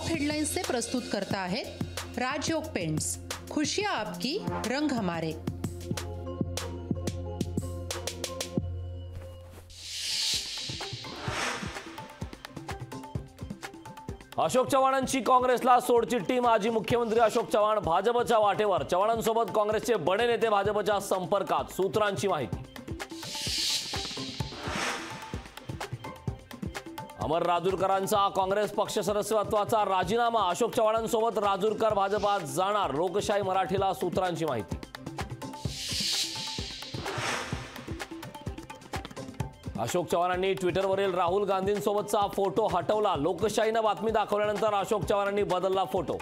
Top headlines से प्रस्तुत करता है राजयोग पेंट्स, खुशियां आपकी, रंग हमारे। अशोक चव्हाणांची काँग्रेसला सोडचिठ्ठी। माजी मुख्यमंत्री अशोक चव्हाण भाजपच्या वाटेवर। चव्हाणांसोबत काँग्रेसचे बडे नेते भाजपच्या संपर्कात, सूत्रांची माहिती। अमर राजूरकरांचा काँग्रेस पक्ष सदस्यत्वाचा राजीनामा। अशोक चव्हाणांसोबत राजूरकर भाजपात जाणार, लोकशाही मराठीला सूत्रांची माहिती। अशोक चव्हाणांनी ट्विटरवरील राहुल गांधींसोबतचा फोटो हटवला। लोकशाहीने बातमी दाखवल्यानंतर अशोक चव्हाणांनी बदलला फोटो।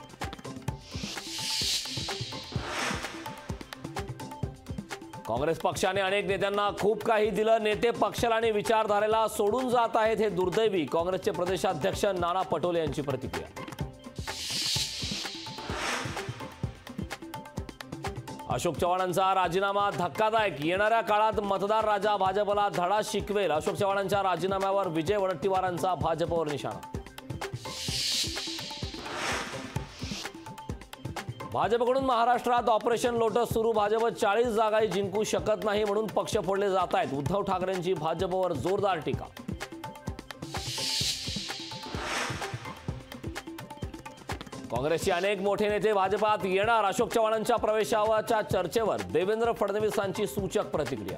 काँग्रेस पक्षाने अनेक नेत्यांना खूप काही दिलं, नेते पक्षाला आणि विचारधारेला सोडून जात आहेत, हे दुर्दैवी। काँग्रेसचे प्रदेशाध्यक्ष नाना पटोले यांची प्रतिक्रिया। अशोक चव्हाणांचा राजीनामा धक्कादायक, येणाऱ्या काळात मतदार राजा भाजपला धडा शिकवेल। अशोक चव्हाणांच्या राजीनाम्यावर विजय वडेट्टीवारांचा भाजपवर निशाणा। भाजपकडून महाराष्ट्रात ऑपरेशन लोटस सुरू। भाजप 40 जागाही जिंकू शकत नाही म्हणून पक्ष फोडले जात आहेत। उद्धव ठाकरेंची भाजपवर जोरदार टीका। काँग्रेसचे अनेक मोठे नेते भाजपात येणार। अशोक चव्हाणांच्या प्रवेशाच्या चर्चेवर देवेंद्र फडणवीसांची सूचक प्रतिक्रिया।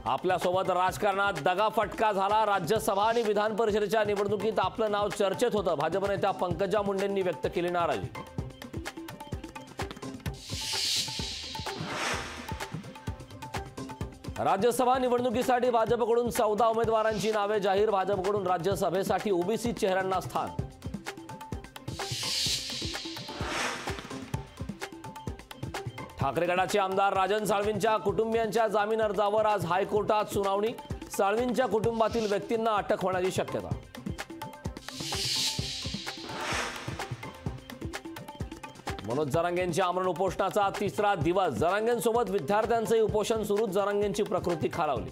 आपल्यासोबत राजकारणात दगाफटका झाला। राज्यसभा आणि विधान परिषदेच्या निवडणुकीत आपलं नाव चर्चेत होतं। भाजप नेत्या पंकजा मुंडेंनी व्यक्त केली नाराजी। राज्यसभा निवडणुकीसाठी भाजपकडून 14 उमेदवारांची नावे जाहीर। भाजपकडून राज्यसभेसाठी ओबीसी चेहऱ्यांना स्थान। ठाकरे गटाचे आमदार राजन साळवींच्या कुटुंबियांच्या जामीन अर्जावर आज हायकोर्टात सुनावणी। साळवींच्या कुटुंबातील व्यक्तींना अटक होण्याची शक्यता। मनोज जरांगेंच्या आमरण उपोषणाचा तिसरा दिवस। जरांगेंसोबत विद्यार्थ्यांचंही उपोषण सुरू। जरांगेंची प्रकृती खालावली।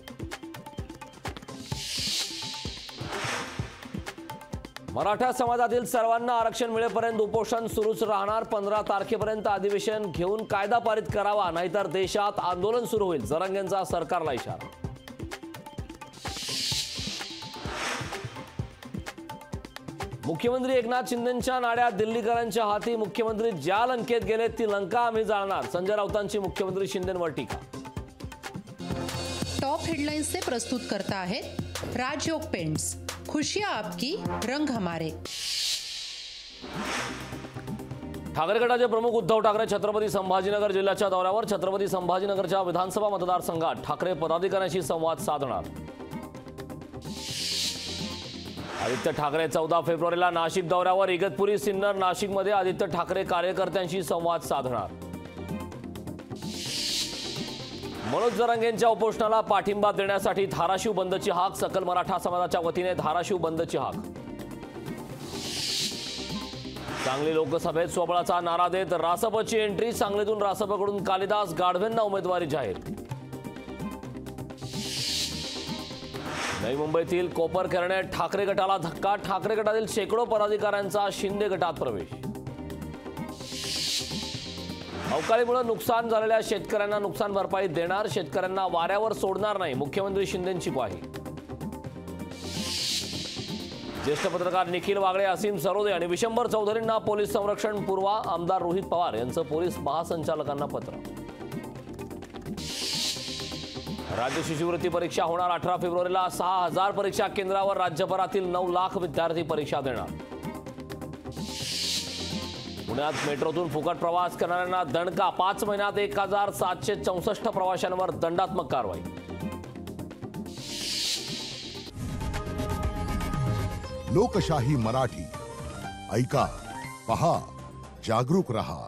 मराठा समाजातील सर्वांना आरक्षण मिळेपर्यंत उपोषण सुरूच राहणार। 15 तारखेपर्यंत अधिवेशन घेऊन कायदा पारित करावा, नाहीतर देशात आंदोलन सुरू होईल। जरांगेंचा सरकारला इशारा। मुख्यमंत्री एकनाथ शिंदेंच्या नाड्या दिल्लीकरांच्या हाती। मुख्यमंत्री ज्या लंकेत गेले ती लंका आम्ही जाळणार। संजय राऊतांची मुख्यमंत्री शिंदेंवर टीका। टॉप हेडलाइन्स से प्रस्तुत करता है राजयोग पेंट्स, खुशियां आपकी, रंग हमारे। ठाकरे गटाचे प्रमुख उद्धव ठाकरे छत्रपती संभाजीनगर जिल्ह्याच्या दौऱ्यावर। छत्रपती संभाजीनगरच्या विधानसभा मतदारसंघात ठाकरे पदाधिकाऱ्यांशी संवाद साधणार। आदित्य ठाकरे 14 फेब्रुवारीला नाशिक दौऱ्यावर। इगतपुरी, सिन्नर, नाशिकमध्ये आदित्य ठाकरे कार्यकर्त्यांशी संवाद साधणार। मनोज जरांगेंच्या उपोषणाला पाठिंबा देण्यासाठी धाराशिव बंदची हाक। सकल मराठा समाजाच्या वतीने धाराशिव बंदची हाक। सांगली लोकसभेत स्वबळाचा नारा देत रासपची एंट्री। सांगलीतून रासपकडून कालिदास गाढवेंना उमेदवारी जाहीर। नवी मुंबईतील कोपरखैरणे ठाकरे गटाला धक्का। ठाकरे गटातील शेकडो पदाधिकाऱ्यांचा शिंदे गटात प्रवेश। अवकाळीमुळे नुकसान झालेल्या शेतकऱ्यांना नुकसान भरपाई देणार। शेतकऱ्यांना वाऱ्यावर सोडणार नाही, मुख्यमंत्री शिंदेंची ग्वाही। ज्येष्ठ पत्रकार निखिल वागळे, असीम सरोदे आणि विशंभर चौधरींना पोलीस संरक्षण पुरवा। आमदार रोहित पवार यांचं पोलीस महासंचालकांना पत्र। राज्य शिष्यवृत्ती परीक्षा होणार 18 फेब्रुवारीला। 6000 परीक्षा केंद्रावर राज्यभरातील 9 लाख विद्यार्थी परीक्षा देणार। पुण्यात मेट्रोतून फुकट प्रवास करणाऱ्यांना दणका। 5 महिन्यात 1764 प्रवाशांवर दंडात्मक कारवाई। लोकशाही मराठी ऐका, पहा, जागरूक रहा।